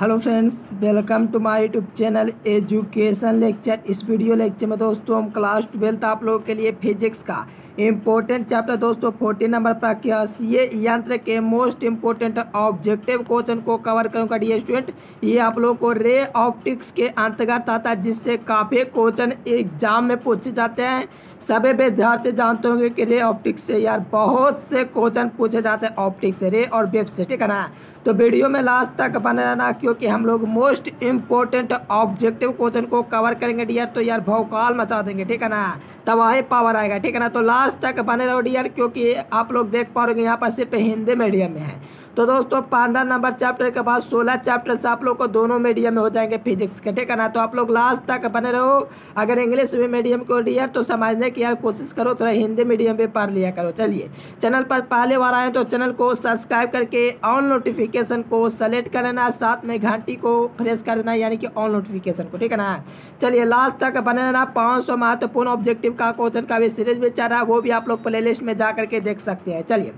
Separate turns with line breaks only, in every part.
Hello friends, welcome to my YouTube channel education lecture. इस video lecture में दोस्तों हम क्लास 12 आप लोगों के लिए फिजिक्स का इम्पोर्टेंट चैप्टर दोस्तों 14 नंबर प्रकाशीय यंत्र के मोस्ट इम्पोर्टेंट ऑब्जेक्टिव क्वेश्चन को कवर करूंगा डियर स्टूडेंट। ये आप लोगों को रे ऑप्टिक्स के अंतर्गत आता है, जिससे काफ़ी क्वेश्चन एग्जाम में पूछे जाते हैं। सभी विद्यार्थी जानते होंगे कि रे ऑप्टिक्स से यार बहुत से क्वेश्चन पूछे जाते हैं, ऑप्टिक्स से, रे और वेव से, ठीक है ना। तो वीडियो में लास्ट तक बने रहना, क्योंकि हम लोग मोस्ट इम्पोर्टेंट ऑब्जेक्टिव क्वेश्चन को कवर करेंगे डियर। तो यार भौकाल मचा देंगे, ठीक है ना, तबाही पावर आएगा, ठीक है ना। तो लास्ट तक बने रहो डियर, क्योंकि आप लोग देख पाओगे यहाँ पर सिर्फ हिंदी मीडियम में है। तो दोस्तों 15 नंबर चैप्टर के बाद 16 चैप्टर से आप लोग को दोनों मीडियम में हो जाएंगे फिजिक्स के, ठीक है ना। तो आप लोग लास्ट तक बने रहो। अगर इंग्लिश में मीडियम को डियर तो समझने की यार कोशिश करो, थोड़ा हिंदी मीडियम में पढ़ लिया करो। चलिए, चैनल पर पहले बार आए तो चैनल को सब्सक्राइब करके ऑल नोटिफिकेशन को सेलेक्ट कर लेना, साथ में घंटी को प्रेस कर देना, यानी कि ऑल नोटिफिकेशन को, ठीक है ना। चलिए लास्ट तक बने रहना। 500 महत्वपूर्ण ऑब्जेक्टिव का क्वेश्चन का भी सीरीज भी चल रहा है, वो भी आप लोग प्ले लिस्ट में जा करके देख सकते हैं।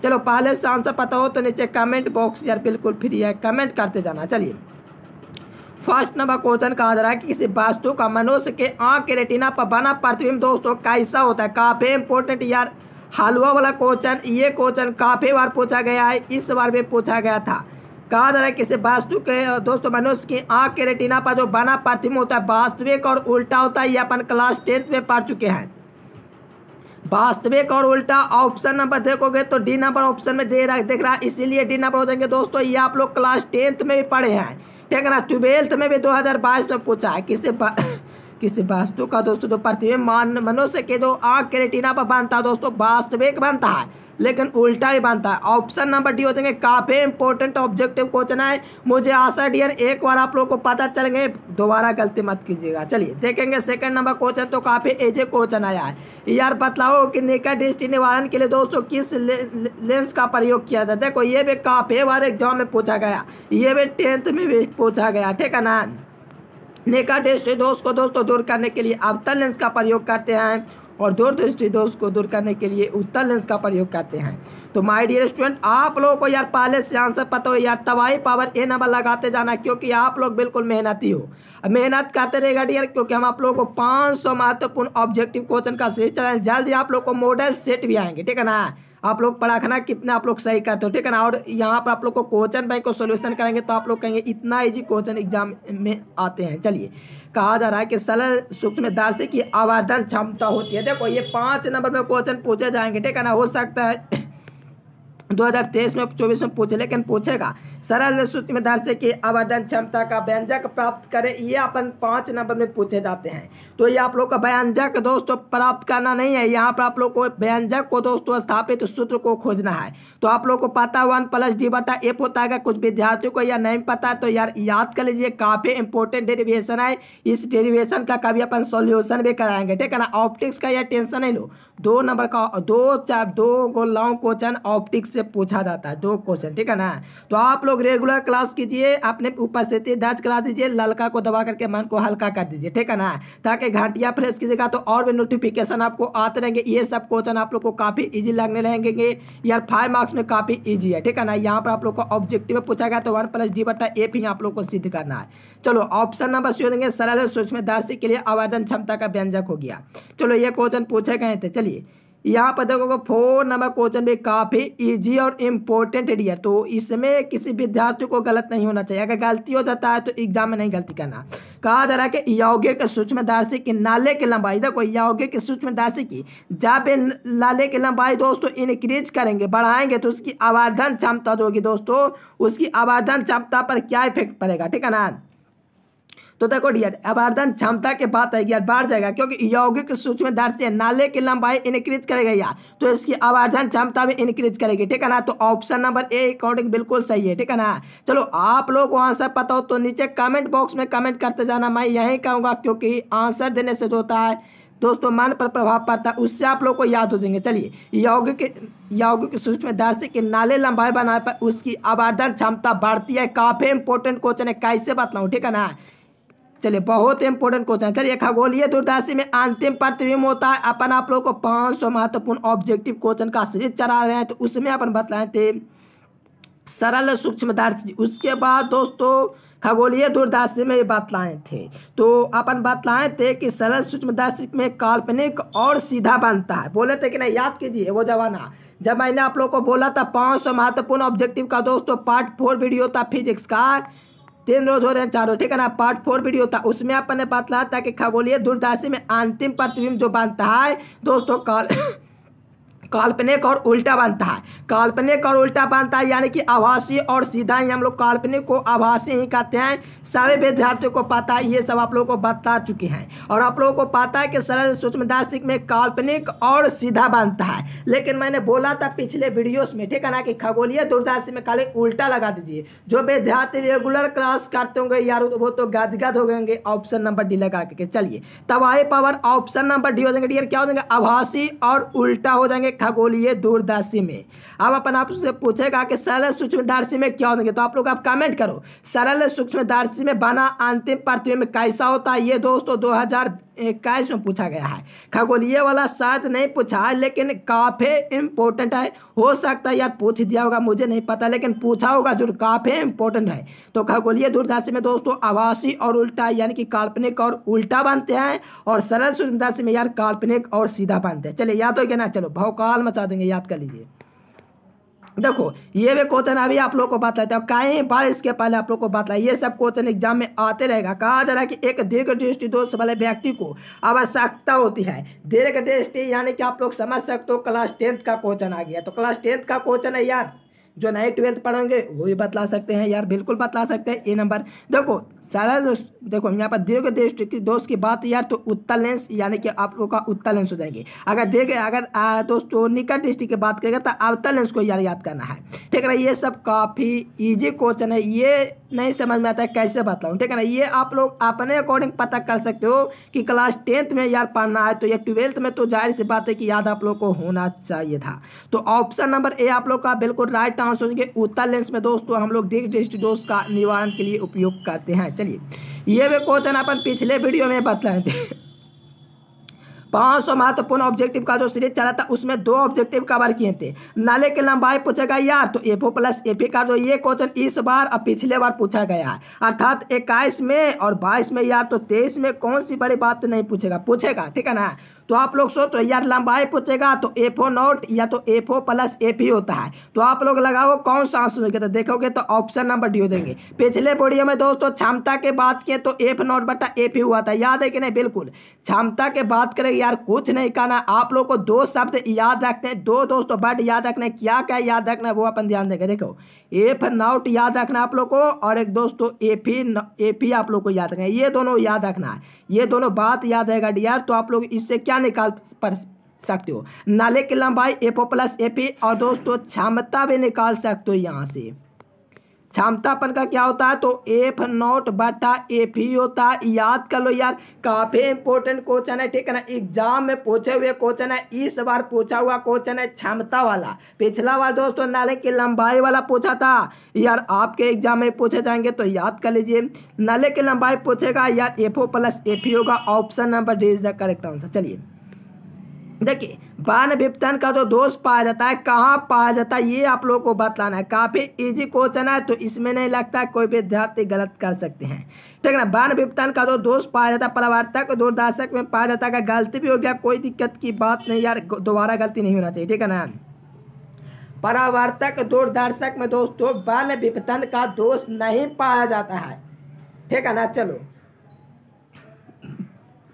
चलो पहले से आंसर पता हो तो नीचे कमेंट बॉक्स यार बिल्कुल फ्री है, कमेंट करते जाना। चलिए फर्स्ट नंबर क्वेश्चन कहा जा रहा है कि किसी वस्तु का मनुष्य के आंख के रेटिना पर बना प्रतिबिंब दोस्तों कैसा होता है। काफी इंपॉर्टेंट यार हलवा वाला क्वेश्चन, ये क्वेश्चन काफी बार पूछा गया है, इस बार भी पूछा गया था। कहा जा रहा है किसी वस्तु के दोस्तों मनुष्य की आंख के रेटिना पर जो बना प्रतिबिंब होता है वास्तविक और उल्टा होता है। ये अपन क्लास 10th में पढ़ चुके हैं। वास्तविक और उल्टा ऑप्शन नंबर देखोगे तो डी नंबर ऑप्शन में दिख रहा है, इसीलिए डी नंबर हो जाएंगे दोस्तों। ये आप लोग क्लास 10th में भी पढ़े हैं, ठीक है ना। 12th में भी 2022 में पूछा है किसी वस्तु का दोस्तों जो प्रतिबिंब मनुष्य के जो आंख के रेटिना पर बनता है दोस्तों वास्तविक बनता है, लेकिन उल्टा ही बनता है। ऑप्शन नंबर डी हो जाएंगे। काफी इंपॉर्टेंट ऑब्जेक्टिव क्वेश्चन है, मुझे आशा डियर एक बार आप लोगों को पता चलेंगे, दोबारा गलती मत कीजिएगा। चलिए देखेंगे सेकंड नंबर क्वेश्चन, तो काफी इजी क्वेश्चन आया है यार। बतलाओ कि निकट दृष्टि निवारण के लिए दोस्तों किस लेंस का प्रयोग किया जाता है। देखो ये भी काफी बार एग्जाम में पूछा गया, ये भी 10th में भी पूछा गया, ठीक है ना। निकट दृष्टि दोष को दोस्तों दूर करने के लिए अवतल लेंस का प्रयोग करते हैं, और दूर दृष्टि दोष को दूर करने के लिए उत्तल लेंस का प्रयोग करते हैं। तो माय डियर स्टूडेंट, आप लोगों को यार पहले से आंसर पता हो यार, तबाही पावर ए नंबर लगाते जाना, क्योंकि आप लोग बिल्कुल मेहनती हो, मेहनत करते रहेगा डियर, क्योंकि हम आप लोगों को 500 महत्वपूर्ण ऑब्जेक्टिव क्वेश्चन का सीरीज चलाएंगे। जल्दी आप लोग को मॉडल सेट भी आएंगे, ठीक है ना। आप लोग पढ़ाना कितना आप लोग सही करते हो, ठीक है ना। और यहाँ पर आप लोग को क्वेश्चन बैंक को सोल्यूशन करेंगे तो आप लोग कहेंगे इतना इजी क्वेश्चन एग्जाम में आते हैं। चलिए कहा जा रहा है कि सरल सूक्ष्मदर्शी की आवर्धन क्षमता होती है। देखो ये 5 नंबर में क्वेश्चन पूछे जाएंगे, ठीक है ना। हो सकता है 2023 में 24 में पूछे, लेकिन पूछेगा सरल सूक्ष्मदर्शी की आवर्धन क्षमता का व्यंजक प्राप्त करें, ये अपन 5 नंबर में पूछे जाते हैं। तो ये आप लोग का व्यंजक दोस्तों प्राप्त करना नहीं है, यहाँ पर आप लोग को व्यंजक को दोस्तों स्थापित सूत्र को खोजना है। तो आप लोग को पता 1 + d/f होता है। कुछ विद्यार्थियों को यह नहीं पता है तो यार याद कर लीजिए, काफी इंपॉर्टेंट डेरिवेशन है। इस डेरिवेशन का कभी अपन सॉल्यूशन भी कराएंगे, ठीक है ना। ऑप्टिक्स का यह टेंशन नहीं लो, 2 नंबर का 2 लॉन्ग क्वेश्चन ऑप्टिक्स से पूछा जाता है, 2 क्वेश्चन, ठीक है ना। तो आप लोग रेगुलर क्लास कीजिए, अपने उपस्थिति दर्ज करा दीजिए, ललका को दबा करके मन को हल्का कर दीजिए, ठीक है ना, ताकि घंटिया प्रेस कीजिएगा तो और भी नोटिफिकेशन आपको आते रहेंगे। ये सब क्वेश्चन आप लोग को काफी इजी लगने लगेंगे यार, 5 मार्क्स में काफी इजी है, ठीक है ना। यहाँ पर आप लोग को ऑब्जेक्टिव में पूछा गया तो 1 + d/f ही आप लोग को सिद्ध करना है। चलो ऑप्शन नंबर सी हो देंगे, सरल सूक्ष्मदर्शी के लिए आवर्धन क्षमता का व्यंजक हो गया। चलो ये क्वेश्चन पूछे गए थे। चलिए यहाँ पर देखोगे 4 नंबर क्वेश्चन भी काफी इजी और इम्पोर्टेंट है, तो इसमें किसी विद्यार्थी को गलत नहीं होना चाहिए। अगर गलती हो जाता है तो एग्जाम में नहीं गलती करना। कहा जा रहा है कि यौगिक सूक्ष्मदर्शी की नाले की लंबाई, देखो यौगिक सूक्ष्मदर्शी की जब नाले की लंबाई दोस्तों इंक्रीज करेंगे, बढ़ाएंगे, तो उसकी आवर्धन क्षमता जो होगी दोस्तों, उसकी आवर्धन क्षमता पर क्या इफेक्ट पड़ेगा, ठीक है ना। तो देखो डियर आवर्धन क्षमता के बात है यार, बढ़ जाएगा, क्योंकि यौगिक सूक्ष्मदर्शी नाले की लंबाई इंक्रीज करेगा यार, तो इसकी आवर्धन क्षमता भी इंक्रीज करेगी, ठीक है ना। तो ऑप्शन नंबर ए अकॉर्डिंग बिल्कुल सही है, ठीक है ना। चलो आप लोग को आंसर पता हो तो नीचे कमेंट बॉक्स में कमेंट करते जाना, मैं यही कहूँगा, क्योंकि आंसर देने से जो होता है दोस्तों मन पर प्रभाव पड़ता है, उससे आप लोग को याद हो जाएंगे। चलिए यौगिक सूक्ष्मदर्शी की नाले लंबाई बनाने पर उसकी आवर्धन क्षमता बढ़ती है। काफी इंपॉर्टेंट क्वेश्चन है, कैसे बतलाऊं, ठीक है ना। चलिए बहुत इंपॉर्टेंट क्वेश्चन। चलिए खगोलीय दूरदर्शी में अंतिम प्रतिबिंब होता है। अपन आप लोग को 500 महत्वपूर्ण ऑब्जेक्टिव क्वेश्चन का सीरीज चला रहे हैं, तो उसमें अपन बतलाए थे सरल सूक्ष्मदर्शी। उसके बाद दोस्तों खगोलीय दूरदर्शी में ये बतलाए थे, तो अपन बतलाए थे कि सरल सूक्ष्मदर्शी में काल्पनिक और सीधा बनता है। बोले थे कि नहीं, याद कीजिए वो जमाना जब मैंने आप लोगों को बोला था 500 महत्वपूर्ण ऑब्जेक्टिव का दोस्तों पार्ट 4 वीडियो था फिजिक्स का, 3 रोज हो रहे हैं 4 रोज, ठीक है ना। पार्ट 4 वीडियो था, उसमें अपन ने बतलाया था कि खगोलीय दूरदर्शी में अंतिम प्रतिबिंब जो बनता है दोस्तों काल्पनिक और उल्टा बनता है। काल्पनिक और उल्टा बनता है यानी कि आभासी और सीधा ही हम लोग काल्पनिक को आभासी ही कहते हैं। सभी विद्यार्थियों को पता है, ये सब आप लोगों को बता चुके हैं। और आप लोगों को पता है कि सरल सूक्ष्मदर्शी में काल्पनिक और सीधा बनता है। लेकिन मैंने बोला था पिछले वीडियोस में, ठीक है ना, कि खगोलीय दूरदर्शी में खाली उल्टा लगा दीजिए। जो विद्यार्थी रेगुलर क्लास करते होंगे यार वो तो गदगद हो गएंगे ऑप्शन नंबर डी लगा के। चलिए तबाही पावर ऑप्शन नंबर डी हो जाएंगे डियर, क्या हो जाएंगे, आभासी और उल्टा हो जाएंगे खगोलीय दूरदर्शी में। अब अपन आपसे पूछेगा कि सरल सूक्ष्मदर्शी में क्या होंगे, तो आप लोग आप कमेंट करो। सरल सूक्ष्मदर्शी में बना अंतिम प्रतिबिंब कैसा होता है, ये दोस्तों 2021 में पूछा गया है। खगोलीय वाला शायद नहीं पूछा है, लेकिन काफी इंपॉर्टेंट है। हो सकता है यार पूछ दिया होगा, मुझे नहीं पता, लेकिन पूछा होगा जो काफी इंपॉर्टेंट है। तो खगोलीय दूरदर्शी में दोस्तों आभासी और उल्टा यानी कि काल्पनिक और उल्टा बनते हैं, और सरल सूक्ष्मदर्शी में यार काल्पनिक और सीधा बनते हैं। चलिए याद हो गया ना, चलो भौकाल मचा देंगे, याद कर लीजिए। देखो ये भी क्वेश्चन अभी आप लोगों को बतलाते हैं, कई बार इसके पहले आप लोग को बतलाया, ये सब क्वेश्चन एग्जाम में आते रहेगा। कहा जा रहा है कि एक दीर्घ दृष्टि दोष वाले व्यक्ति को आवश्यकता होती है। दीर्घ दृष्टि यानी कि आप लोग समझ सकते हो क्लास 10th का क्वेश्चन आ गया। तो क्लास 10th का क्वेश्चन है यार, जो नए 12th पढ़ेंगे वो भी बतला सकते हैं यार, बिल्कुल बतला सकते हैं। ए नंबर देखो सरल, देखो यहाँ पर दीर्घ दृष्टि की दोष की बात यार, तो उत्तल लेंस यानी कि आप लोग का उत्तल लेंस हो जाएंगे। अगर दोस्तों निकट दृष्टि की बात करेगा तो अवतल लेंस को याद करना है, ठीक है ना। ये सब काफ़ी इजी क्वेश्चन है, ये नहीं समझ में आता है कैसे बतलाऊँ, ठीक है ना। ये आप लोग अपने अकॉर्डिंग पता कर सकते हो कि क्लास 10th में यार पढ़ना है, तो ये 12th में तो जाहिर सी बात है कि याद आप लोग को होना चाहिए था। तो ऑप्शन नंबर ए आप लोग का बिल्कुल राइट आंसर हो जाएंगे। उत्तल लेंस में दोस्तों हम लोग दीर्घ दृष्टि दोष का निवारण के लिए उपयोग करते हैं। चलिए ये भी क्वेश्चन अपन पिछले वीडियो में बतलाए थे। 500 महत्वपूर्ण ऑब्जेक्टिव का जो सीरीज चला था उसमें 2 ऑब्जेक्टिव कवर किए थे। नाले की लंबाई पूछेगा यार, तो एफओ प्लस एपी कर दो। ये क्वेश्चन इस बार और पिछले बार पूछा गया है, अर्थात 21 में और 22 में यार, तो 23 में कौन सी बड़ी बात नहीं पूछेगा, ठीक है ना। तो आप लोग सोचो यार, लंबाई पूछेगा तो एफओ नॉट या तो एफओ प्लस एपी होता है, तो आप लोग लगाओ कौन सा आंसर देंगे, तो देखोगे तो ऑप्शन नंबर डी हो देंगे। पिछले वीडियो में दोस्तों क्षमता के बात किए तो एफ नॉट बटा एपी हुआ था, याद है कि नहीं, बिल्कुल। क्षमता के बात करें यार, कुछ नहीं कहना, आप लोग को 2 शब्द याद रखते हैं, 2 दोस्तों बट याद रखना, क्या क्या याद रखना है वो अपन ध्यान देंगे। देखो एफ नॉट याद रखना आप लोग को, और एक दोस्तों एपी आप लोग को याद रखना है, ये दोनों याद रखना है, ये दोनों बात याद रहेगा डियर। तो आप लोग इससे क्या निकाल पर सकते हो, नाले की लंबाई एफओ प्लस एपी, और दोस्तों क्षमता भी निकाल सकते हो यहाँ से। क्षमतापन का क्या होता है, तो एफ नॉट बटा एपी होता है, याद कर लो यार, काफी इंपॉर्टेंट क्वेश्चन है, ठीक है ना। एग्जाम में पूछे हुए क्वेश्चन है, इस बार पूछा हुआ क्वेश्चन है क्षमता वाला। पिछला बार दोस्तों नाले की लंबाई वाला पूछा था यार, आपके एग्जाम में पूछे जाएंगे तो याद कर लीजिए। नाले की लंबाई पूछेगा यार, एफओ प्लस एपी होगा, option number D is the correct answer. चलिए देखिए बाण विपतन का जो दोष पाया जाता है, कहाँ पाया जाता है, ये आप लोगों को बतलाना है। काफी इजी क्वेश्चन है, तो इसमें नहीं लगता कोई विद्यार्थी गलत कर सकते हैं, ठीक है ना। बाण विपतन का जो दोष पाया जाता है परावर्तक दूरदर्शक में पाया जाता है। गलती भी हो गया कोई दिक्कत की बात नहीं यार, दोबारा गलती नहीं होना चाहिए, ठीक है ना। परावर्तक दूरदर्शक में दोस्तों बाण विपतन का दोष नहीं पाया जाता है, ठीक है ना। चलो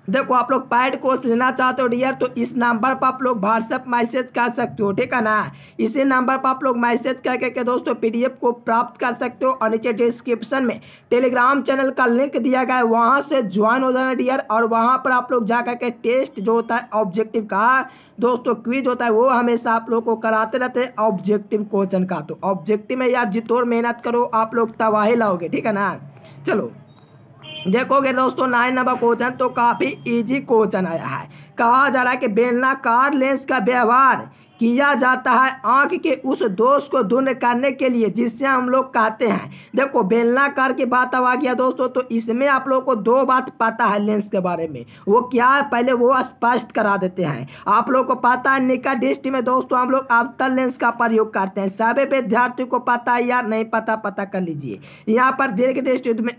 देखो आप लोग पैड कोर्स लेना चाहते हो डियर, तो इस नंबर पर आप लोग व्हाट्सएप मैसेज कर सकते हो, ठीक है ना। इसी नंबर पर आप लोग मैसेज करके दोस्तों पीडीएफ को प्राप्त कर सकते हो, और नीचे डिस्क्रिप्शन में टेलीग्राम चैनल का लिंक दिया गया है, वहां से ज्वाइन हो जाना डियर। और वहां पर आप लोग जाकर के टेस्ट जो होता है ऑब्जेक्टिव का दोस्तों क्विज होता है, वो हमेशा आप लोग को कराते रहते हैं ऑब्जेक्टिव क्वेश्चन का। तो ऑब्जेक्टिव में यार जितोड़ मेहनत करो, आप लोग तबाही लाओगे, ठीक है ना। चलो देखोगे दोस्तों 9 नंबर क्वेश्चन तो काफी इजी क्वेश्चन आया है। कहा जा रहा है कि बेलनाकार लेंस का व्यवहार किया जाता है आंख के उस दोष को दूर करने के लिए जिससे हम लोग कहते हैं। देखो बेलनाकार की बात अब आ गया दोस्तों, तो इसमें आप लोग को दो बात पता है लेंस के बारे में, वो क्या है पहले वो स्पष्ट करा देते हैं। आप लोग को पता है निकट दृष्टि में दोस्तों हम लोग अवतल लेंस का प्रयोग करते हैं। सभी विद्यार्थियों को पता है या नहीं पता, पता कर लीजिए। यहाँ पर दीर्घ दृष्टि में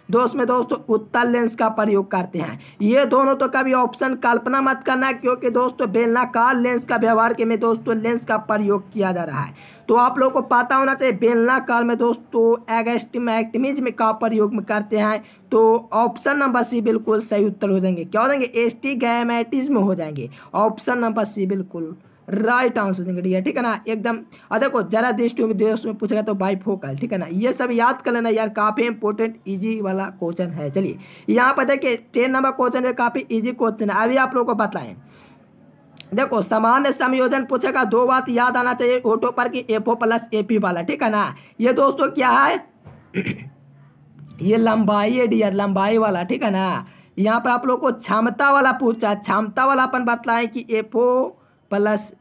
दोस्तों उत्तल लेंस का प्रयोग करते हैं। ये दोनों तो कभी ऑप्शन कल्पना मत करना, क्योंकि दोस्तों बेलनाकार लेंस का व्यवहार के में दोस्तों लेंस का प्रयोग किया जा रहा है। तो आप लोगों को पता होना चाहिए बेलनाकार में दोस्तों एस्टिग्मेटिज्म का प्रयोग में करते हैं। तो ऑप्शन नंबर सी बिल्कुल सही उत्तर हो जाएंगे। क्या हो जाएंगे? एस्टिग्मेटिज्म हो जाएंगे। ऑप्शन नंबर सी बिल्कुल राइट आंसर हो जाएंगे डियर, ठीक है ना एकदम। और देखो जरा दृष्टि में देश में पूछेगा तो बाइफोकल, ठीक है ना, ये सब याद कर लेना यार, काफी इंपॉर्टेंट इजी वाला क्वेश्चन है। चलिए यहाँ पर देखिए 10 नंबर क्वेश्चन में काफी इजी क्वेश्चन है, अभी आप लोगों को बताएं। देखो सामान्य संयोजन पूछेगा, दो बात याद आना चाहिए ऑटो पर की FO प्लस AP वाला, ठीक है ना। ये दोस्तों क्या है ये लंबाई है डियर, लंबाई वाला, ठीक है ना। यहाँ पर आप लोग को क्षमता वाला पूछा, क्षमता वाला अपन बतलाएं कि FO प्लस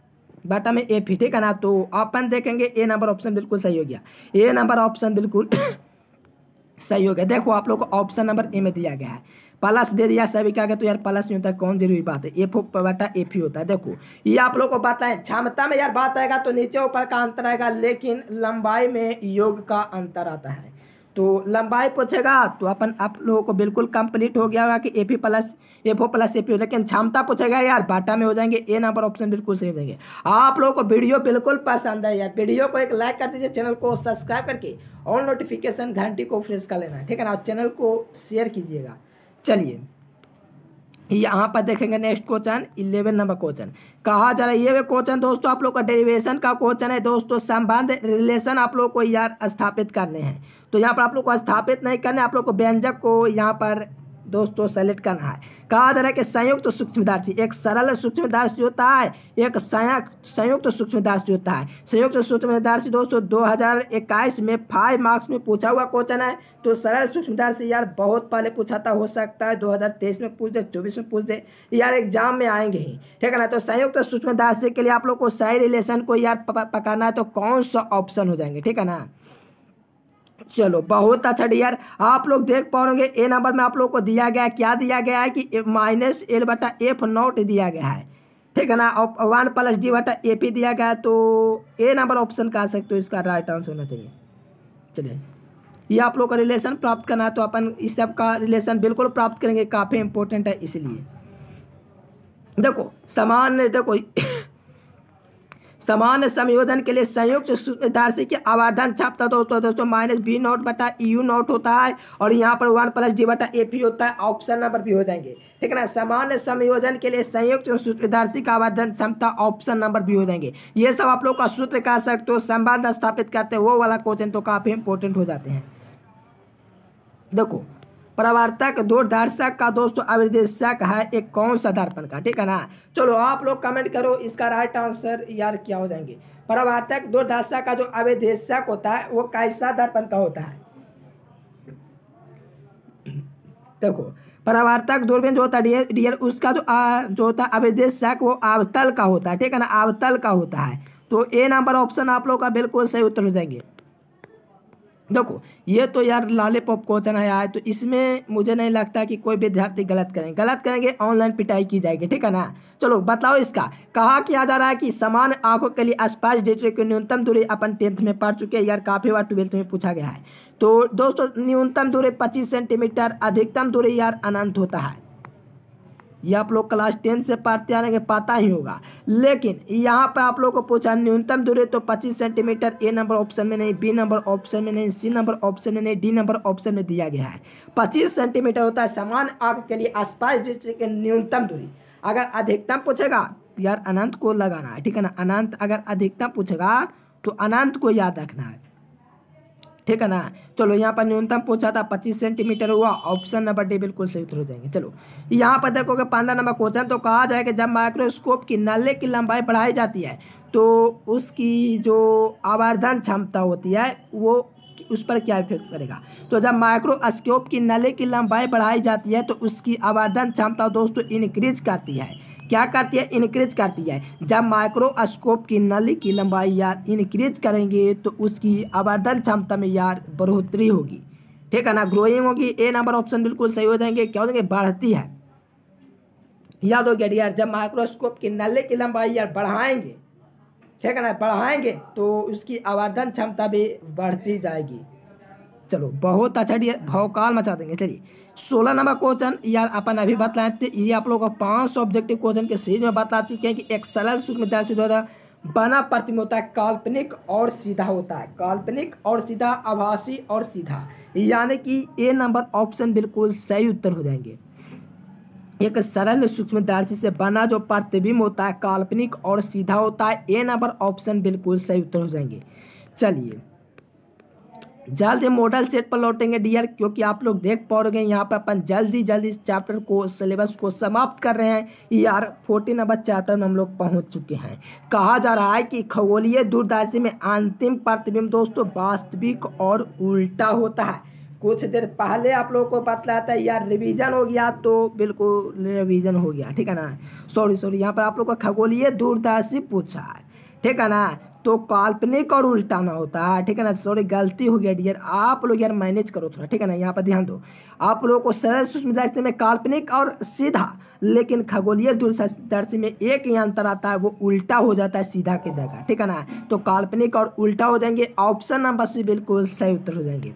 बटा में AP, ठीक है ना। तो अपन देखेंगे ए नंबर ऑप्शन बिल्कुल सही हो गया, ए नंबर ऑप्शन बिल्कुल सही हो गया। देखो आप लोग को ऑप्शन नंबर ए में दिया गया है, प्लस दे दिया सभी क्या, तो यार प्लस नहीं होता है, कौन जरूरी बात है, FO बटा AP होता है। देखो ये आप लोग को बताएं क्षमता में यार बात आएगा तो नीचे ऊपर का अंतर आएगा, लेकिन लंबाई में योग का अंतर आता है। तो लंबाई पूछेगा तो अपन आप लोगों को बिल्कुल कंप्लीट हो गया होगा कि FO प्लस AP, लेकिन क्षमता पूछेगा यार बाटा में हो जाएंगे। ए नंबर ऑप्शन बिल्कुल सही हो जाएंगे। आप लोगों को वीडियो बिल्कुल पसंद है यार, वीडियो को एक लाइक कर दीजिए, चैनल को सब्सक्राइब करके और नोटिफिकेशन घंटी को प्रेस कर लेना, ठीक है ना, चैनल को शेयर कीजिएगा। चलिए यहाँ पर देखेंगे नेक्स्ट क्वेश्चन 11 नंबर क्वेश्चन कहा जा रहा है। ये क्वेश्चन दोस्तों आप लोग का डेरिवेशन का क्वेश्चन है दोस्तों, संबंध रिलेशन आप लोग को यार स्थापित करने हैं। तो यहाँ पर आप लोग को स्थापित नहीं करने, आप लोग को व्यंजक को यहाँ पर दोस्तों सेलेक्ट करना है। कहा जा रहा है कि संयुक्त सूक्ष्मदर्शी, एक सरल सूक्ष्मदर्शी होता है, एक संयुक्त सूक्ष्मदर्शी होता है। संयुक्त सूक्ष्मदर्शी दोस्तों 2021 में 5 मार्क्स में पूछा हुआ क्वेश्चन है। तो सरल सूक्ष्मदर्शी यार बहुत पहले पूछा था, हो सकता है 2023 में पूछ दे, 24 में पूछ दे, यार एग्जाम में आएंगे ही, ठीक है ना। तो संयुक्त सूक्ष्मदर्शी के लिए आप लोग को सही रिलेशन को यार पकड़ना है, तो कौन सा ऑप्शन हो जाएंगे, ठीक है ना। चलो बहुत अच्छा डियर, आप लोग देख पाओगे ए नंबर में आप लोग को दिया गया है, क्या दिया गया है कि -L बटा F0 दिया गया है, ठीक है ना, और 1 प्लस D बटा AP दिया गया है। तो ए नंबर ऑप्शन कह सकते हो इसका राइट आंसर होना चाहिए। चलिए ये आप लोग का रिलेशन प्राप्त करना है, तो अपन इस सब का रिलेशन बिल्कुल प्राप्त करेंगे, काफ़ी इंपॉर्टेंट है। इसलिए देखो समान संयोजन के लिए संयुक्त सूत्रधारसी की आवर्धन क्षमता दोस्तों -B0 बटा EU0 होता है, और यहाँ पर 1 प्लस D बटा AP होता है। ऑप्शन नंबर भी हो जाएंगे, ठीक है ना। समान संयोजन के लिए संयुक्त सूत्रधारसी का आवर्धन क्षमता ऑप्शन नंबर भी हो जाएंगे। ये सब आप लोग का सूत्र कह सकते हो, संबंध स्थापित करते वो वाला क्वेश्चन तो काफी इंपॉर्टेंट हो जाते हैं। देखो प्रवर्तक दूरदर्शक का दोस्तों अभिदेशक है एक कौन सा दर्पण का, ठीक है ना। चलो आप लोग कमेंट करो इसका राइट आंसर यार क्या हो जाएंगे। प्रवर्तक दूरदर्शक का जो अभिदेशक होता है वो कैसा दर्पण का होता है। देखो प्रवर्तक दूरबीन जो होता है डियर उसका जो होता है अभिदेशक वो अवतल का होता है, ठीक है ना, अवतल का होता है। तो ए नंबर ऑप्शन आप लोग का बिल्कुल सही उत्तर हो जाएंगे। देखो ये तो यार लॉलीपॉप क्वेश्चन है यार, तो इसमें मुझे नहीं लगता कि कोई विद्यार्थी गलत करेंगे, ऑनलाइन पिटाई की जाएगी, ठीक है ना। चलो बताओ इसका कहा किया जा रहा है कि समान आंखों के लिए स्पर्श दृष्टि की न्यूनतम दूरी अपन 10th में पढ़ चुके हैं यार, काफी बार 12th में पूछा गया है। तो दोस्तों न्यूनतम दूरी 25 सेंटीमीटर, अधिकतम दूरी यार अनंत होता है। ये आप लोग क्लास 10 से पढ़ते आने के पता ही होगा, लेकिन यहाँ पर आप लोग को पूछा न्यूनतम दूरी तो 25 सेंटीमीटर। ए नंबर ऑप्शन में नहीं, बी नंबर ऑप्शन में नहीं, सी नंबर ऑप्शन में नहीं, डी नंबर ऑप्शन में दिया गया है 25 सेंटीमीटर होता है समान आंख के लिए स्पर्श दृष्टि की न्यूनतम दूरी। अगर अधिकतम पूछेगा यार अनंत को लगाना है, ठीक है ना, अनंत अगर अधिकतम पूछेगा तो अनंत को याद रखना है, ठीक है ना। चलो यहाँ पर न्यूनतम पूछा था 25 सेंटीमीटर हुआ, ऑप्शन नंबर डी बिल्कुल सही उत्तर हो जाएंगे। चलो यहाँ पर देखोगे 15 नंबर क्वेश्चन तो कहा जाए कि जब माइक्रोस्कोप की नली की लंबाई बढ़ाई जाती है तो उसकी जो आवर्धन क्षमता होती है वो उस पर क्या इफेक्ट पड़ेगा। तो जब माइक्रोस्कोप की नली की लंबाई बढ़ाई जाती है तो उसकी आवर्धन क्षमता दोस्तों इंक्रीज करती है। क्या करती है, इंक्रीज करती है। जब माइक्रोस्कोप की नली की लंबाई यार इंक्रीज करेंगे तो उसकी आवर्धन क्षमता में यार बढ़ोतरी होगी, ठीक है ना, ग्रोइंग होगी। ए नंबर ऑप्शन बिल्कुल सही हो जाएंगे। क्या हो जाएंगे, बढ़ती है। याद हो गया यार, जब माइक्रोस्कोप की नली की लंबाई यार बढ़ाएंगे, ठीक है ना, बढ़ाएंगे तो उसकी आवर्धन क्षमता भी बढ़ती जाएगी। चलो बहुत अच्छा डियर, भौकाल मचा देंगे। चलिए 16 नंबर क्वेश्चन यार अपन अभी बतलाए थे, ये आप लोगों को 5 ऑब्जेक्टिव क्वेश्चन के सीरीज में बता चुके हैं कि एक सरल सूक्ष्मदर्शी द्वारा बना प्रतिबिंब होता है काल्पनिक और सीधा होता है, काल्पनिक और सीधा, आभासी और सीधा, यानी कि ए नंबर ऑप्शन बिल्कुल सही उत्तर हो जाएंगे। एक सरल सूक्ष्मदर्शी से बना जो प्रतिबिंब होता है काल्पनिक और सीधा होता है, ए नंबर ऑप्शन बिल्कुल सही उत्तर हो जाएंगे। चलिए जल्द मॉडल सेट पर लौटेंगे डियर, क्योंकि आप लोग देख पाओगे यहाँ पर अपन जल्दी इस चैप्टर को, सिलेबस को समाप्त कर रहे हैं यार। 14 नंबर चैप्टर में हम लोग पहुँच चुके हैं। कहा जा रहा है कि खगोलीय दूरदर्शी में अंतिम प्रतिबिंब दोस्तों वास्तविक और उल्टा होता है। कुछ देर पहले आप लोगों को बतलाया था यार, रिवीजन हो गया तो बिल्कुल रिवीजन हो गया, ठीक है ना। सॉरी यहाँ पर आप लोग को खगोलीय दूरदर्शी पूछा है, ठीक है ना, तो काल्पनिक और उल्टा ना होता है, ठीक है ना। सॉरी गलती हो गया डियर, आप लोग यार मैनेज करो थोड़ा, ठीक है ना। यहाँ पर ध्यान दो, आप लोगों को सरल सूक्ष्मदर्शी में काल्पनिक और सीधा, लेकिन खगोलीय दूरदर्शी में एक ही अंतर आता है, वो उल्टा हो जाता है सीधा की जगह, ठीक है ना। तो काल्पनिक और उल्टा हो जाएंगे, ऑप्शन नंबर सी बिल्कुल सही उत्तर हो जाएंगे।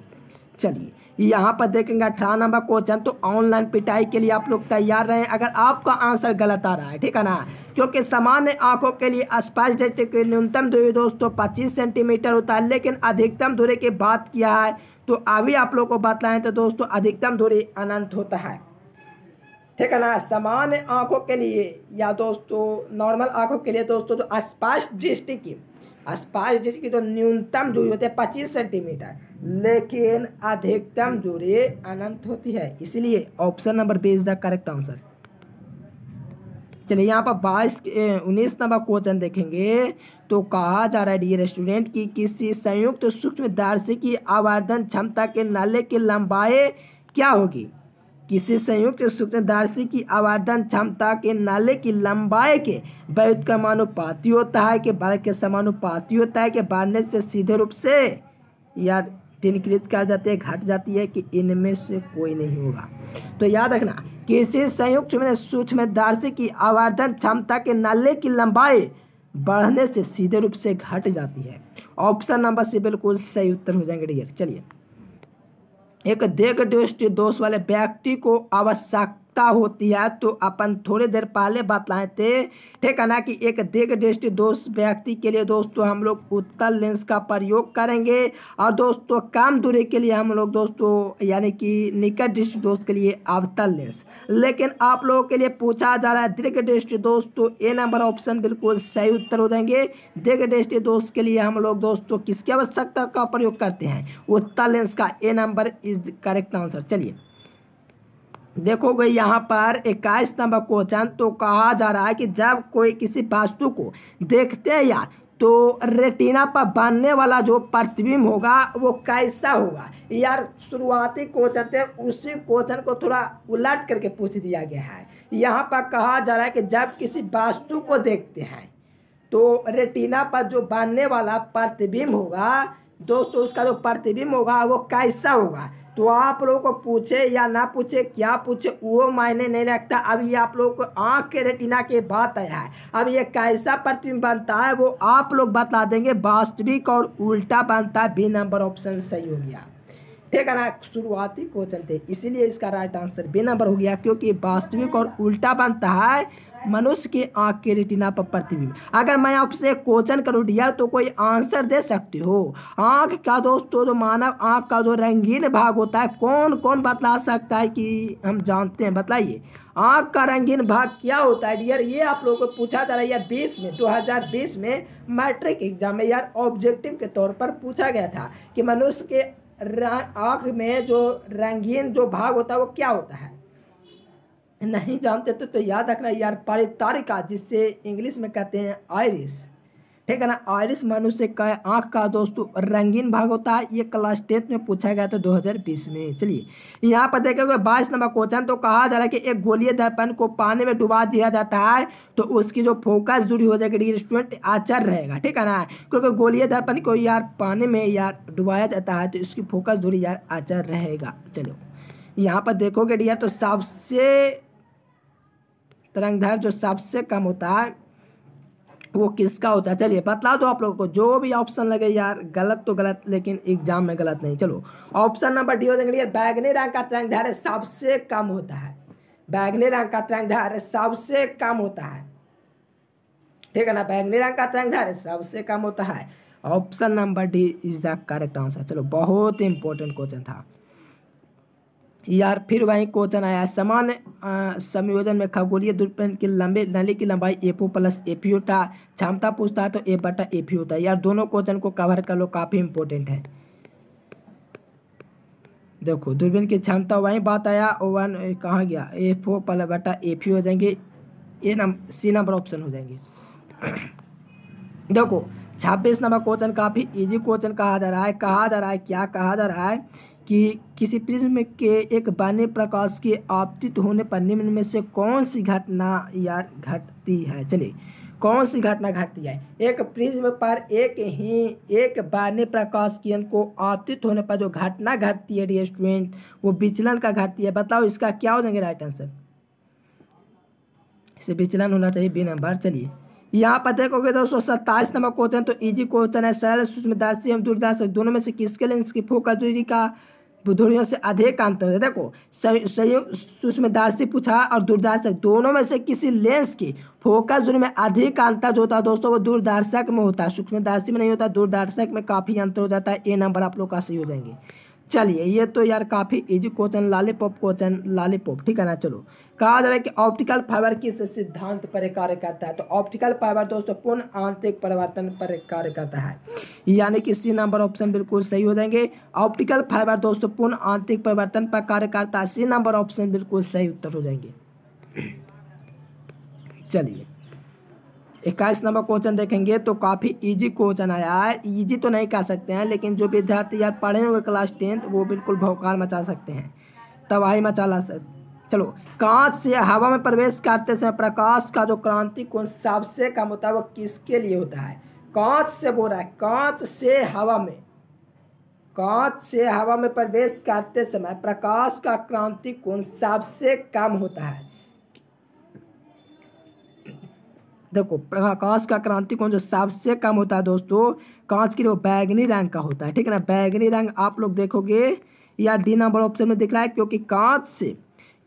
चलिए यहाँ पर देखेंगे 18 नंबर क्वेश्चन, तो ऑनलाइन पिटाई के लिए आप लोग तैयार रहें अगर आपका आंसर गलत आ रहा है, ठीक है ना। क्योंकि सामान्य आंखों के लिए स्पष्ट दृष्टि की न्यूनतम दूरी दोस्तों 25 सेंटीमीटर होता है, लेकिन अधिकतम दूरी की बात किया है तो अभी आप लोग को बतलाएं तो दोस्तों अधिकतम दूरी अनंत होता है, ठीक है ना। सामान्य आंखों के लिए या दोस्तों नॉर्मल आंखों के लिए दोस्तों तो स्पष्ट दृष्टि की तो न्यूनतम दूरी होती है 25 सेंटीमीटर, लेकिन अधिकतम दूरी अनंत होती है, इसलिए option number B is the correct answer. चलिए यहाँ पर 19 नंबर क्वेश्चन देखेंगे, तो कहा जा रहा है डियर स्टूडेंट कि किसी संयुक्त सूक्ष्मदर्शी की आवर्धन क्षमता के नाले की लंबाई क्या होगी। किसी संयुक्त सूक्ष्मदर्शी की आवर्धन क्षमता के नाले की लंबाई के व्युत्क्रमानुपाती होता है कि बल के समानुपाती होता है कि बढ़ने से सीधे रूप से या डिक्रीज कर जाती है, घट जाती है, कि इनमें से कोई नहीं होगा। तो याद रखना, किसी संयुक्त सूक्ष्मदर्शी की आवर्धन क्षमता के नाले की लंबाई बढ़ने से सीधे रूप से घट जाती है, ऑप्शन नंबर सी बिल्कुल सही उत्तर हो जाएंगे डियर। चलिए एक दीर्घ दृष्टि दोष वाले व्यक्ति को आवश्यकता होती है, तो अपन थोड़ी देर पहले बतलाए थे, ठीक है ना, कि एक दीर्घ दृष्टि दोष व्यक्ति के लिए दोस्तों हम लोग उत्तल लेंस का प्रयोग करेंगे, और दोस्तों कम दूरी के लिए हम लोग दोस्तों यानी कि निकट दृष्टि दोष के लिए अवतल लेंस। लेकिन आप लोगों के लिए पूछा जा रहा है दीर्घ दृष्टि दोस्तों, ए नंबर ऑप्शन बिल्कुल सही उत्तर हो जाएंगे। दीर्घ दृष्टि दोष के लिए हम लोग दोस्तों किसकी आवश्यकता का प्रयोग करते हैं, उत्तल लेंस का, ए नंबर इज करेक्ट आंसर। चलिए देखोगे यहाँ पर 21 नंबर क्वेश्चन, तो कहा जा रहा है कि जब कोई किसी वस्तु को देखते हैं यार, तो रेटिना पर बनने वाला जो प्रतिबिंब होगा वो कैसा होगा। यार शुरुआती क्वेश्चन थे, उसी क्वेश्चन को थोड़ा उलट करके पूछ दिया गया है। यहाँ पर कहा जा रहा है कि जब किसी वस्तु को देखते हैं तो रेटिना पर जो बनने वाला प्रतिबिंब होगा दोस्तों, उसका जो प्रतिबिंब होगा वो कैसा होगा। तो आप लोगों को पूछे या ना पूछे, क्या पूछे वो मायने नहीं रखता। अब ये आप लोगों को आंख के रेटिना के बात आया है, अब ये कैसा प्रतिबिंब बनता है वो आप लोग बता देंगे। वास्तविक और उल्टा बनता है, बी नंबर ऑप्शन सही हो गया, ठीक है ना। शुरुआती क्वेश्चन थे इसीलिए इसका राइट आंसर बी नंबर हो गया, क्योंकि वास्तविक और उल्टा बनता है मनुष्य के आंख के रेटिना पर प्रतिबिंब। अगर मैं आपसे क्वेश्चन करूँ डियर तो कोई आंसर दे सकते हो। आंख का दोस्तों जो मानव आंख का जो रंगीन भाग होता है, कौन कौन बता सकता है कि हम जानते हैं, बताइए आंख का रंगीन भाग क्या होता है डियर। ये आप लोगों को पूछा जा रहा है यार 2020 में मैट्रिक एग्जाम में यार ऑब्जेक्टिव के तौर पर पूछा गया था कि मनुष्य के आंख में जो रंगीन जो भाग होता है वो क्या होता है। नहीं जानते तो याद रखना यार परितारिका, जिससे इंग्लिश में कहते हैं आइरिस, ठीक है ना। आइरिस मनुष्य का आंख का दोस्तों रंगीन भाग होता है। ये क्लास 10 में पूछा गया था 2020 में। चलिए यहाँ पर देखेंगे 22 नंबर क्वेश्चन। तो कहा जा रहा है कि एक गोलीय दर्पण को पानी में डुबा दिया जाता है तो उसकी जो फोकस दूरी हो जाएगी स्टूडेंट आचर रहेगा, ठीक है ना। क्योंकि गोलीय दर्पण को यार पानी में यार डुबाया जाता है तो इसकी फोकस दूरी यार आचर रहेगा। चलो यहाँ पर देखोगे यार तो सबसे तरंगदैर्घ्य जो सबसे कम होता है वो किसका होता है। चलिए बतला दो आप लोगों को, जो भी ऑप्शन लगे यार गलत तो गलत लेकिन एग्जाम में गलत नहीं। चलो ऑप्शन नंबर डी हो जाएंगे यार, बैगनी रंग का तरंगदैर्घ्य सबसे कम होता है। बैगनी रंग का तरंगदैर्घ्य सबसे कम होता है, ठीक है ना। बैगनी रंग का तरंगदैर्घ्य सबसे कम होता है। Option number D is the correct answer. चलो बहुत इंपॉर्टेंट क्वेश्चन था यार। फिर वही क्वेश्चन आया, समान संयोजन में खगोलीय दूरबीन की लंबे नली की लंबाई एपो प्लस एपीओ था। क्षमता पूछता है तो ए बटा एपीओ होता है। यार दोनों क्वेश्चन को कवर कर लो, काफी इंपॉर्टेंट है। देखो दूरबीन की क्षमता वही बात आया, वन कहाँ गया, एफओ प्लस बटा एपीओ हो जाएंगे। सी नंबर ऑप्शन हो जाएंगे। देखो 26 नंबर क्वेश्चन काफी इजी क्वेश्चन कहा जा रहा है। क्या कहा जा रहा है कि किसी प्रिज्म के एक बाह्य प्रकाश के आपतित होने पर निम्न में से कौन सी घटना यार घटती है। चलिए कौन सी घटना घटती है। एक प्रिज्म पर एक बाह्य प्रकाश किरण को आपतित होने पर जो घटना घटती है डियर स्टूडेंट वो विचलन का घटती है। बताओ इसका क्या हो जाएंगे राइट आंसर। इसे विचलन होना चाहिए बी नंबर। चलिए यहाँ पर देखोगे दोस्तों 27 नंबर क्वेश्चन तो इजी क्वेश्चन है। सरल सूक्ष्मदर्शी एवं दूरदर्शी दोनों में से किसके लेंस की फोकस दूरी का दूरियों से अधिक अंतर है। देखो सूक्ष्मदर्शी पूछा और दूरदर्शक दोनों में से किसी लेंस की फोकस दूरी में अधिक अंतर जो होता है दोस्तों वो दूरदर्शक में होता है, सूक्ष्मदर्शी में नहीं होता। दूरदर्शक में काफी अंतर हो जाता है। ए नंबर आप लोग का सही हो जाएंगे। चलिए ये तो यार काफी easy question lollipop question lollipop, ठीक है ना। चलो कहा जा रहा है कि ऑप्टिकल फाइबर किस सिद्धांत पर कार्य करता है। तो ऑप्टिकल फाइबर दोस्तों पूर्ण आंतरिक परिवर्तन पर कार्य करता है, यानी कि सी नंबर ऑप्शन बिल्कुल सही हो जाएंगे। ऑप्टिकल फाइबर दोस्तों पूर्ण आंतरिक परिवर्तन पर कार्य करता है, सी नंबर ऑप्शन बिल्कुल सही उत्तर हो जाएंगे। चलिए 21 नंबर क्वेश्चन देखेंगे तो काफी इजी क्वेश्चन आया है। इजी तो नहीं कह सकते हैं लेकिन जो विद्यार्थी यार पढ़े होंगे क्लास 10th वो बिल्कुल भौकाल मचा सकते हैं, तबाही मचा सकते। चलो कांच से हवा में प्रवेश करते समय प्रकाश का जो क्रांति कोण सबसे कम होता है वो किसके लिए होता है। कांच से बोल रहा है, कांच से हवा में प्रवेश करते समय प्रकाश का क्रांति कोण सबसे कम होता है। देखो प्रकाश का क्रांति कोण जो सबसे कम होता है दोस्तों कांच के लिए वो बैगनी रंग का होता है, ठीक है ना। बैगनी रंग आप लोग देखोगे या डी नंबर ऑप्शन में दिख रहा है, क्योंकि कांच से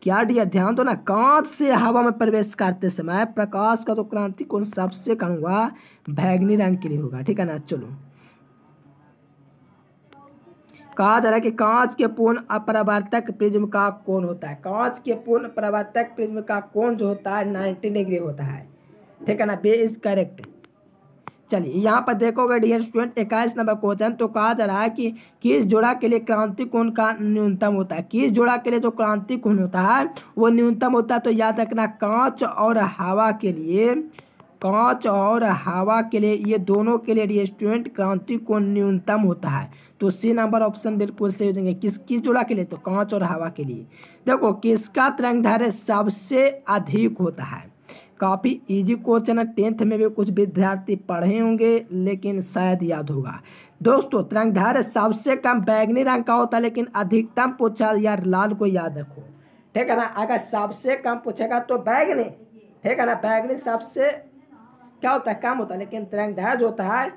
क्या डियर ध्यान दो ना, कांच से हवा में प्रवेश करते समय प्रकाश का जो क्रांति कोण सबसे कम होगा बैगनी रंग के लिए होगा, ठीक है ना। चलो कहा जा रहा है कि कांच के पूर्ण अपरावर्तक प्रिज्म का कोण होता है। कांच के पूर्ण परावर्तक प्रिज्म का कोण जो होता है 90 डिग्री होता है, ठीक है ना। बे इज करेक्ट। चलिए यहाँ पर देखोगे डियर स्टूडेंट 21 नंबर क्वेश्चन तो कहा जा रहा है कि किस जोड़ा के लिए क्रांति कोण का न्यूनतम होता है। किस जोड़ा के लिए जो क्रांति कोण होता है वो न्यूनतम होता है। तो याद रखना कांच और हवा के लिए ये दोनों के लिए डियर स्टूडेंट क्रांति कोण न्यूनतम होता है। तो सी नंबर ऑप्शन बिल्कुल सही हो जाएंगे। किस जोड़ा के लिए, तो कांच और हवा के लिए। देखो किसका तरंगदैर्घ्य सबसे अधिक होता है। काफ़ी इजी क्वेश्चन है, 10th में भी कुछ विद्यार्थी पढ़े होंगे लेकिन शायद याद होगा। दोस्तों तरंगदैर्घ्य सबसे कम बैगनी रंग का होता है लेकिन अधिकतम पूछा यार लाल को याद रखो, ठीक है ना। अगर सबसे कम पूछेगा तो बैगनी, ठीक है ना। बैगनी सबसे क्या होता है कम होता है, लेकिन तरंगदैर्घ्य जो होता है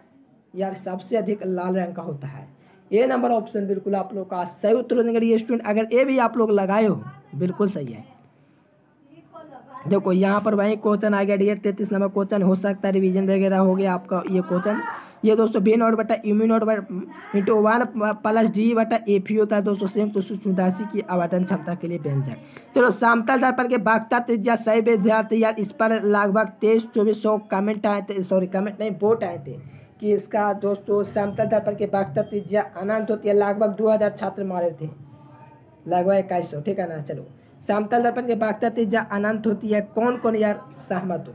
यार सबसे अधिक लाल रंग का होता है। ए नंबर ऑप्शन बिल्कुल आप लोग का सही उत्तर हो जाएगा। ये स्टूडेंट अगर ए भी आप लोग लगाए हो बिल्कुल सही है। देखो यहाँ पर वही क्वेश्चन आ गया डियर 33 नंबर क्वेश्चन, हो सकता है रिवीजन वगैरह हो गया आपका ये क्वेश्चन। ये दोस्तों बी नॉट बटा इम्यू नॉट इंटू 1 प्लस डी बटा एफी होता है दोस्तों संयुक्त सूक्ष्मदर्शी की आवर्धन क्षमता के लिए व्यंजक। चलो समतल दर्पण के वक्ता त्रिज्या सही विद्यार्थी यार इस पर लगभग 23-2400 कमेंट आए थे, सॉरी कमेंट नहीं वोट आए थे कि इसका दोस्तों समतल दर्पण के वक्ता त्रिज्या अनंत होती है। लगभग 2000 छात्र मारे थे, लगभग 2100, ठीक है ना। चलो समतल दर्पण के वक्ता त्रिज्या अनंत होती है, कौन कौन यार सहमत हो।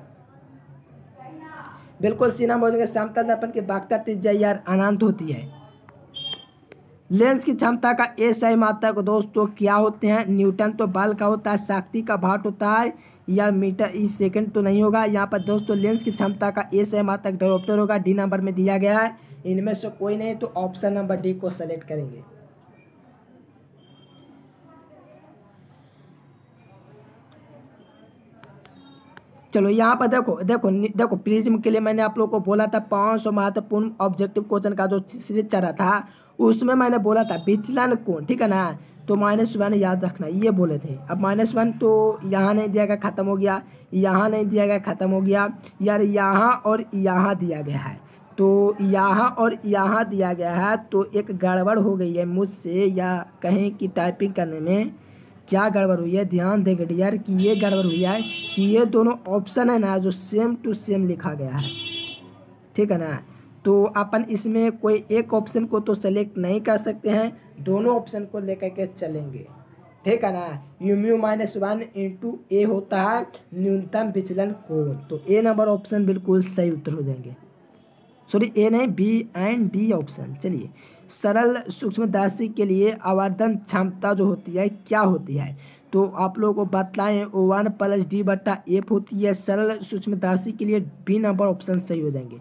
बिल्कुल सी नंबर हो जाएगा समतल दर्पण की वक्रता त्रिज्या यार अनंत होती है। लेंस की क्षमता का एसआई मात्रक दोस्तों क्या होते हैं, न्यूटन तो बल का होता है, शक्ति का वाट होता है, या मीटर ई सेकंड तो नहीं होगा। यहाँ पर दोस्तों लेंस की क्षमता का एसआई मात्रक डायोप्टर होगा, डी नंबर में दिया गया है। इनमें से कोई नहीं तो ऑप्शन नंबर डी को सेलेक्ट करेंगे। चलो यहाँ पर देखो देखो देखो प्रिज्म के लिए मैंने आप लोगों को बोला था 500 महत्वपूर्ण ऑब्जेक्टिव क्वेश्चन का जो सीरीज चल रहा था उसमें मैंने बोला था विचलन कोण, ठीक है ना, तो -1 याद रखना ये बोले थे। अब -1 तो यहाँ नहीं दिया गया खत्म हो गया, यहाँ नहीं दिया गया खत्म हो गया यार, यहाँ और यहाँ दिया गया है, तो यहाँ और यहाँ दिया गया है, तो एक गड़बड़ हो गई है मुझसे, या कहें कि टाइपिंग करने में क्या गड़बड़ हुई है, ध्यान देंगे डियर कि ये गड़बड़ हुई है कि ये दोनों ऑप्शन है ना जो सेम टू सेम लिखा गया है, ठीक है ना। तो अपन इसमें कोई एक ऑप्शन को तो सेलेक्ट नहीं कर सकते हैं, दोनों ऑप्शन को लेकर के चलेंगे, ठीक है ना। μ-1 इंटू ए होता है न्यूनतम विचलन कोण, तो ए नंबर ऑप्शन बिल्कुल सही उत्तर हो जाएंगे, सॉरी ए नहीं बी एंड डी ऑप्शन। चलिए सरल सूक्ष्मदर्शी के लिए आवर्धन क्षमता जो होती है क्या होती है, तो आप लोगों को बतलाएं 1 + d/f होती है सरल सूक्ष्मदर्शी के लिए, बी नंबर ऑप्शन सही हो जाएंगे।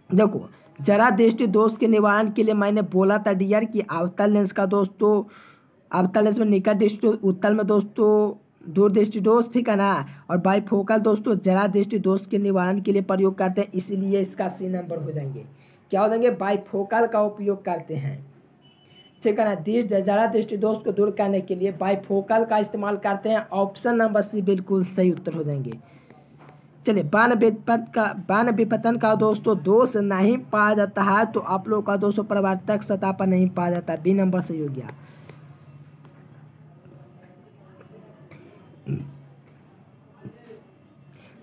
देखो जरा दृष्टि दोष के निवारण के लिए मैंने बोला था डियर कि अवतल लेंस का दोस्तों, अवतल लेंस में निकट दृष्टि, उत्तल में दोस्तों दूर दृष्टि दोष, ठीक है ना, और बाइफोकल दोस्तों जरा दृष्टि दोष के निवारण के लिए प्रयोग करते हैं, इसीलिए इसका सी नंबर हो जाएंगे। क्या हो जाएंगे, बाइफोकल का उपयोग करते हैं, ठीक है ना। जरा दृष्टि दोष को दूर करने के लिए बाइफोकल का इस्तेमाल करते हैं, ऑप्शन नंबर सी बिल्कुल सही उत्तर हो जाएंगे। चलिए बाण विपतन का दोस्तों दोष नहीं पाया जाता है, तो आप लोग का दोस्तों प्रवर्तक सतह पर नहीं पाया जाता, बी नंबर सही हो गया।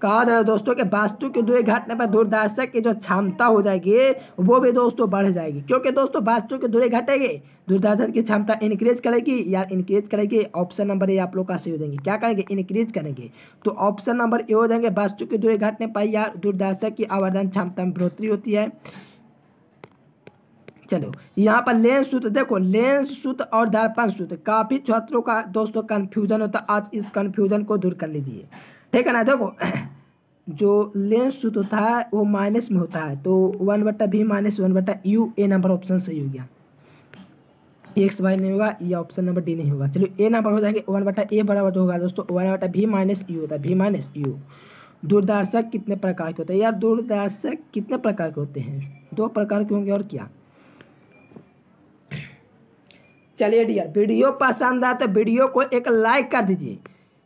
कहा जा रहा है दोस्तों कि वास्तु की दूरी घटने पर दूरदर्शक की जो क्षमता हो जाएगी वो भी दोस्तों बढ़ जाएगी, क्योंकि दोस्तों वास्तु की दूरी घटेगी दूरदर्शन की क्षमता इंक्रीज करेगी या इंक्रीज करेगी, ऑप्शन नंबर ए आप लोग का सही हो जाएंगे। क्या करेंगे, इंक्रीज करेंगे, तो ऑप्शन नंबर ए हो जाएंगे। वास्तु की दूरी घटने पर या दूरदर्शक की आवर्धन क्षमता में बढ़ोतरी होती है। चलो यहाँ पर लेंस सूत्र देखो, लेंस सूत्र और दर्पण सूत्र काफी छात्रों का दोस्तों कंफ्यूजन होता है, आज इस कंफ्यूजन को दूर कर लीजिए, ठीक है ना। देखो जो लेंस सूत्र होता है वो माइनस में होता है, तो 1/v - 1/u, ए नंबर ऑप्शन सही हो गया। एक्स वाई नहीं होगा, ये ऑप्शन नंबर डी नहीं होगा। चलो ए नंबर हो जाएंगे 1/a बराबर जो होगा दोस्तों 1/v - u होता है, v - u। दूरदर्शक कितने प्रकार के होते हैं यार, दूरदर्शक कितने प्रकार के होते हैं, 2 प्रकार के होंगे, और क्या। चलिए डियर वीडियो पसंद आए तो वीडियो को एक लाइक कर दीजिए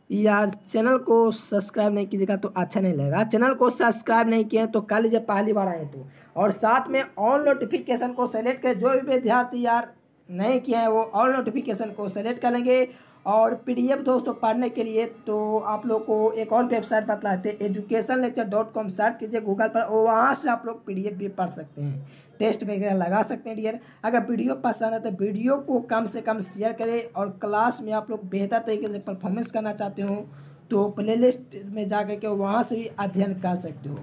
यार, चैनल को सब्सक्राइब नहीं कीजिएगा तो अच्छा नहीं लगेगा, चैनल को सब्सक्राइब नहीं किए तो कर लीजिए पहली बार आए तो, और साथ में ऑल नोटिफिकेशन को सेलेक्ट कर, जो भी विद्यार्थी यार नहीं किए हैं वो ऑल नोटिफिकेशन को सेलेक्ट कर लेंगे। और पीडीएफ दोस्तों पढ़ने के लिए तो आप लोग को एक और वेबसाइट बतलाते हैं educationlecture.com, सर्च कीजिए गूगल पर, और वहाँ से आप लोग पीडीएफ भी पढ़ सकते हैं, टेस्ट वगैरह लगा सकते हैं डियर। अगर वीडियो पसंद है तो वीडियो को कम से कम शेयर करें, और क्लास में आप लोग बेहतर तरीके से परफॉर्मेंस करना चाहते हो तो प्लेलिस्ट में जा कर के वहाँ से भी अध्ययन कर सकते हो।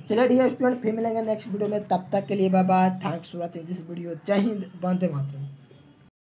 चलिए डियर स्टूडेंट फिर मिलेंगे नेक्स्ट वीडियो में, तब तक के लिए bye bye, thanks for watching this video, जय हिंद, वंदे मातरम।